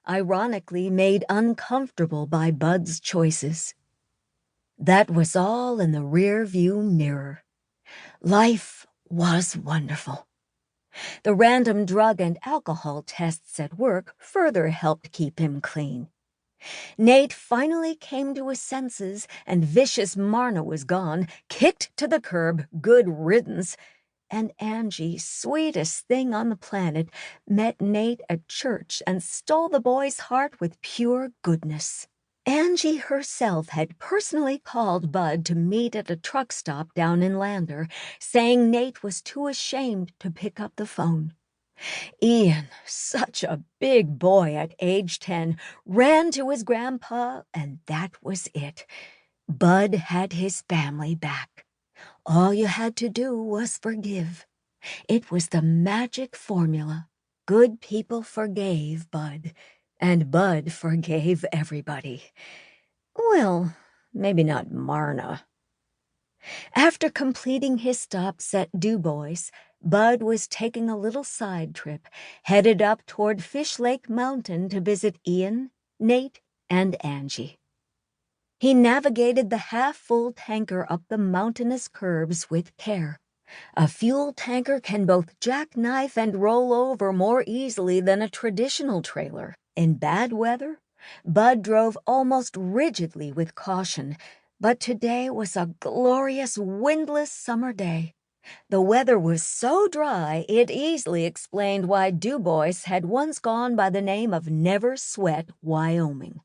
ironically made uncomfortable by Bud's choices. That was all in the rear-view mirror. Life was wonderful. The random drug and alcohol tests at work further helped keep him clean. Nate finally came to his senses, and vicious Marna was gone, kicked to the curb, good riddance. And Angie, sweetest thing on the planet, met Nate at church and stole the boy's heart with pure goodness. Angie herself had personally called Bud to meet at a truck stop down in Lander, saying Nate was too ashamed to pick up the phone. Ian, such a big boy at age 10, ran to his grandpa, and that was it. Bud had his family back. All you had to do was forgive. It was the magic formula. Good people forgave Bud, and Bud forgave everybody. Well, maybe not Marna. After completing his stops at DuBois, Bud was taking a little side trip, headed up toward Fish Lake Mountain to visit Ian, Nate, and Angie. He navigated the half-full tanker up the mountainous curves with care. A fuel tanker can both jackknife and roll over more easily than a traditional trailer. In bad weather, Bud drove almost rigidly with caution, but today was a glorious windless summer day. The weather was so dry it easily explained why DuBois had once gone by the name of Never Sweat, Wyoming.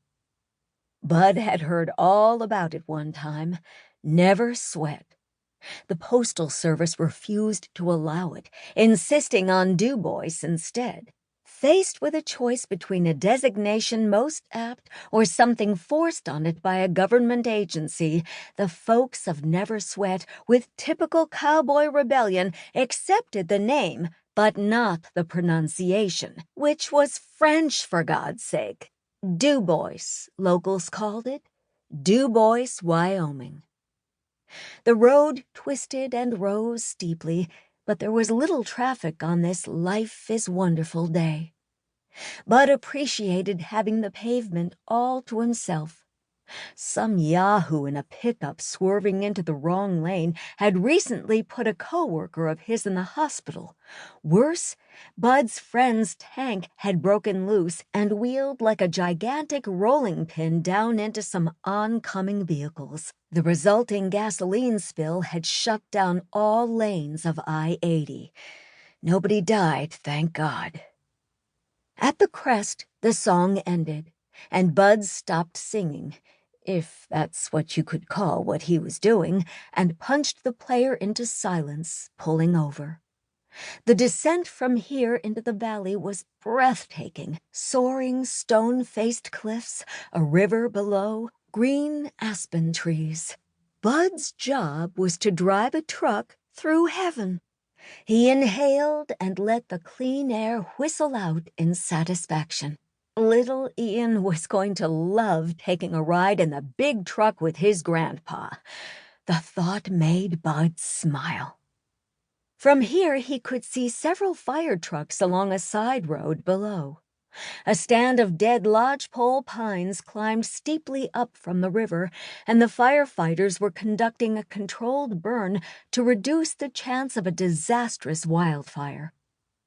Bud had heard all about it one time. Never sweat. The Postal Service refused to allow it, insisting on DuBois instead. Faced with a choice between a designation most apt or something forced on it by a government agency, the folks of Never Sweat, with typical cowboy rebellion, accepted the name, but not the pronunciation, which was French for God's sake. DuBois, locals called it. DuBois, Wyoming. The road twisted and rose steeply, but there was little traffic on this life-is-wonderful day. Bud appreciated having the pavement all to himself. Some yahoo in a pickup swerving into the wrong lane had recently put a coworker of his in the hospital. Worse, Bud's friend's tank had broken loose and wheeled like a gigantic rolling pin down into some oncoming vehicles. The resulting gasoline spill had shut down all lanes of I-80. Nobody died, thank God. At the crest, the song ended, and Bud stopped singing, if that's what you could call what he was doing, and punched the player into silence, pulling over. The descent from here into the valley was breathtaking. Soaring stone-faced cliffs, a river below, green aspen trees. Bud's job was to drive a truck through heaven. He inhaled and let the clean air whistle out in satisfaction. Little Ian was going to love taking a ride in the big truck with his grandpa. The thought made Bud smile. From here he could see several fire trucks along a side road below. A stand of dead lodgepole pines climbed steeply up from the river, and the firefighters were conducting a controlled burn to reduce the chance of a disastrous wildfire.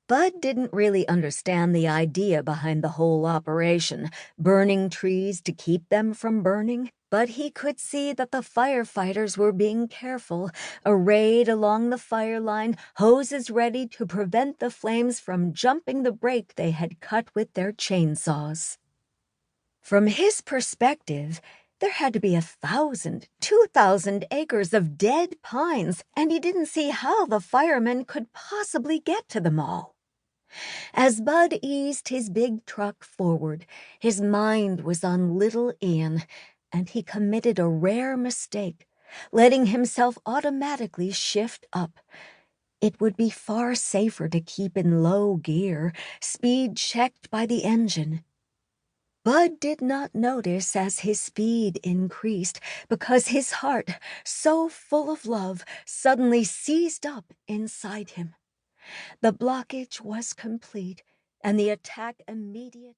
Bud didn't really understand the idea behind the whole operation, burning trees to keep them from burning, but he could see that the firefighters were being careful, arrayed along the fire line, hoses ready to prevent the flames from jumping the break they had cut with their chainsaws. From his perspective, there had to be 1,000, 2,000 acres of dead pines, and he didn't see how the firemen could possibly get to them all. As Bud eased his big truck forward, his mind was on little Ian, and he committed a rare mistake, letting himself automatically shift up. It would be far safer to keep in low gear, speed checked by the engine. Bud did not notice as his speed increased, because his heart, so full of love, suddenly seized up inside him. The blockage was complete, and the attack immediate.